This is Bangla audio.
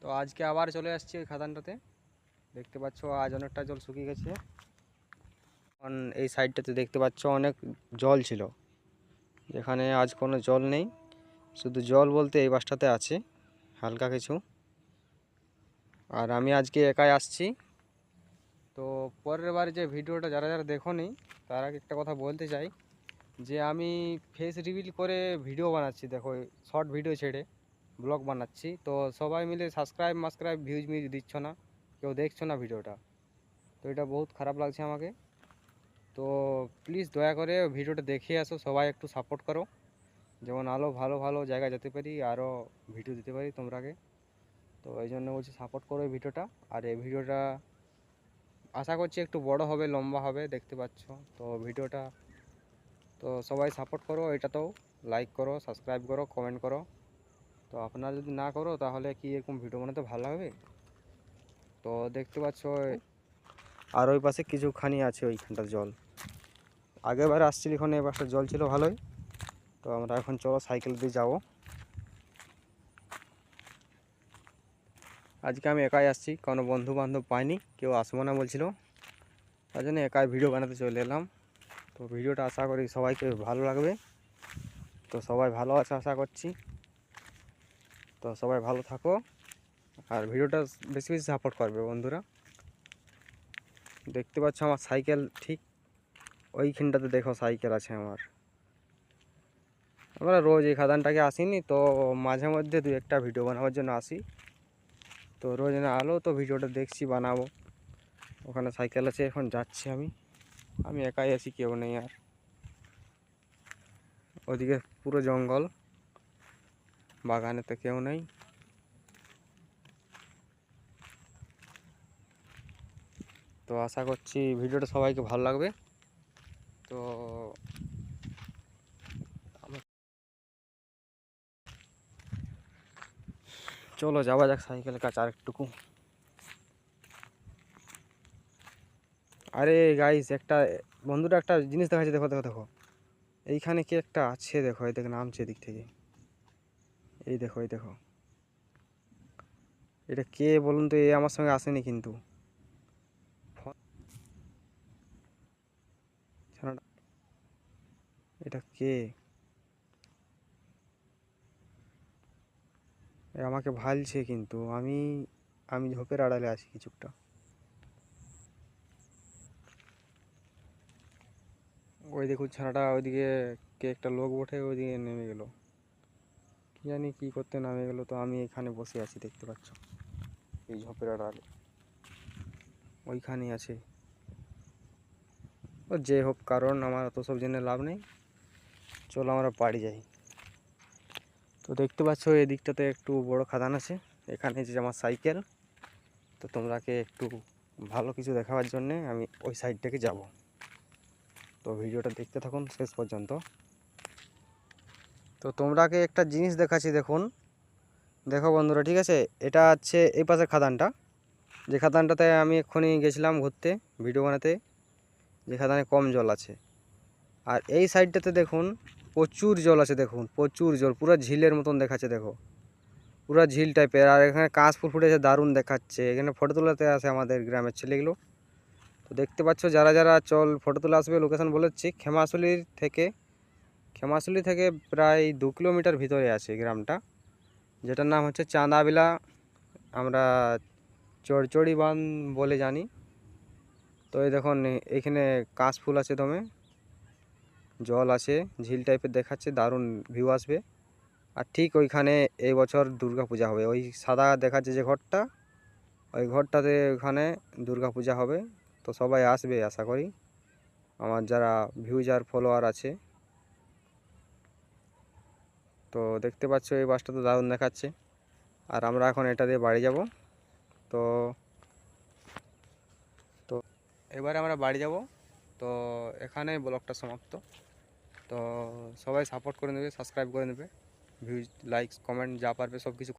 তো আজকে আবার চলে আসছি ওই খাদানটাতে। দেখতে পাচ্ছ আজ অনেকটা জল শুকিয়ে গেছে। কারণ এই সাইডটাতে দেখতে পাচ্ছ অনেক জল ছিল, যেখানে আজ কোনো জল নেই। শুধু জল বলতে এই বাসটাতে আছে হালকা কিছু। আর আমি আজকে একাই আসছি। তো পরের বার যে ভিডিওটা যারা যারা দেখোনি তার আগে একটা কথা বলতে চাই, যে আমি ফেস রিভিল করে ভিডিও বানাচ্ছি। দেখো, শর্ট ভিডিও ছেড়ে ব্লগ বানাচ্ছি। তো সবাই মিলে সাবস্ক্রাইব ভিউজ দিচ্ছ না, কেউ দেখছো না ভিডিওটা। তো এটা বহুত খারাপ লাগছে আমাকে। তো প্লিজ দয়া করে ভিডিওটা দেখে আসো, সবাই একটু সাপোর্ট করো, যেমন আরও ভালো ভালো জায়গায় যেতে পারি, আরও ভিডিও দিতে পারি তোমরাকে। তো এই জন্য বলছি সাপোর্ট করো এই ভিডিওটা। আর এই ভিডিওটা আশা করছি একটু বড় হবে, লম্বা হবে, দেখতে পাচ্ছ তো ভিডিওটা। তো সবাই সাপোর্ট করো, এটাতেও লাইক করো, সাবস্ক্রাইব করো, কমেন্ট করো। তো আপনারা যদি না করো তাহলে কি এরকম ভিডিও বানাতে ভালো হবে? তো দেখতে পাচ্ছ আর ওই পাশে কিছুখানি আছে ওইখানটার জল। আগেরবার আসছিল এখানে, এ পাশে জল ছিল ভালোই। তো আমরা এখন চলো সাইকেল দিয়ে যাবো। আজকে আমি একাই আসছি, কোনো বন্ধু বান্ধব পাইনি, কেউ আসবো না বলছিল, তার জন্য একাই ভিডিও বানাতে চলে এলাম। তো ভিডিওটা আশা করি সবাইকে ভালো লাগবে। তো সবাই ভালো আছে আশা করছি। তো সবাই ভালো থাকো, আর ভিডিওটা বেশি বেশি সাপোর্ট করবে বন্ধুরা। দেখতে পাচ্ছ আমার সাইকেল ঠিক ওইখানটাতে, দেখো সাইকেল আছে আমার। আমরা রোজ এই খাদানটাকে আসিনি, তো মাঝে মধ্যে দু একটা ভিডিও বানাবার জন্য আসি। তো রোজ না আলো তো ভিডিওটা দেখছি, বানাবো। ওখানে সাইকেল আছে, এখন যাচ্ছি আমি। আমি একাই আছি, কেউ নেই আর। ওদিকে পুরো জঙ্গল, বাগানেতে কেউ নেই। তো আশা করছি ভিডিওটা সবাইকে ভালো লাগবে। তো চলো যাওয়া যাক সাইকেলের কাছে আর একটুকু। আরে গাইস, একটা বন্ধুটা একটা জিনিস দেখাচ্ছে, দেখো দেখো দেখো। এইখানে কি একটা আছে, দেখো এই দেখো নামছে এদিক থেকে। এই দেখো এই দেখো, এটা কে বলুন তো? এ আমার সঙ্গে আসেনি কিন্তু। ছানাটা, এটা কে? এ আমাকে ভালছে কিন্তু আমি আমি ঝোপের আড়ালে আছি কিছুটা। ওই দেখুন ছানাটা, ওইদিকে কে একটা লোক বটে ওইদিকে নেমে গেল। কি জানি কি করতে নামে গেল। তো আমি এখানে বসে আছি, দেখতে পাচ্ছ এই ঝোপের আড়ালে, ওইখানেই আছে। ও যে হোক, কারণ আমার অত সব জেনে লাভ নেই। চলো আমরা বাড়ি যাই। তো দেখতে পাচ্ছ এই দিকটাতে একটু বড় খাদান আছে, এখানে যে আমার সাইকেল। তো তোমরাকে একটু ভালো কিছু দেখাবার জন্যে আমি ওই সাইডটাকে যাব। তো ভিডিওটা দেখতে থাকুন শেষ পর্যন্ত। তো তোমরাকে একটা জিনিস দেখাচ্ছি, দেখুন। দেখো বন্ধুরা, ঠিক আছে, এটা হচ্ছে এই পাশের খাদানটা, যে খাদানটাতে আমি এক্ষুনি গেছিলাম ঘুরতে ভিডিও বানাতে, যে খাদানে কম জল আছে। আর এই সাইডটাতে দেখুন প্রচুর জল আছে, দেখুন প্রচুর জল, পুরো ঝিলের মতন দেখাচ্ছে, দেখো পুরো ঝিল টাইপের। আর এখানে কাশ ফুল ফুটেছে, দারুণ দেখাচ্ছে। এখানে ফটো তোলাতে আসে আমাদের গ্রামের ছেলেগুলো। তো দেখতে পাচ্ছ যারা যারা চল ফটো তোলা আসবে, লোকেশন বলেছি খেমাশুলি থেকে প্রায় 2 কিলোমিটার ভিতরে আছে গ্রামটা, যেটার নাম হচ্ছে চাঁদাবিলা। আমরা চড়চড়ি বাঁধ বলে জানি। তো এই দেখুন এখানে কাশ ফুল আছে দমে, জল আছে, ঝিল টাইপের দেখাচ্ছে, দারুণ ভিউ আসবে। আর ঠিক ওইখানে এই বছর দুর্গা পূজা হবে, ওই সাদা দেখাচ্ছে যে ঘরটা, ওই ঘরটাতে ওখানে দুর্গা পূজা হবে। তো সবাই আসবে আশা করি, আমার যারা ভিউজ আর ফলোয়ার আছে। তো দেখতে পাচ্ছ এই বাসটা তো দারুণ দেখাচ্ছে। আর আমরা এখন এটা দিয়ে বাড়ি যাব। তো তো এবারে আমরা বাড়ি যাব। তো এখানে ব্লগটা সমাপ্ত। তো সবাই সাপোর্ট করে নেবে, সাবস্ক্রাইব করে নেবে, ভিউজ লাইক কমেন্ট যা পারবে সব কিছু।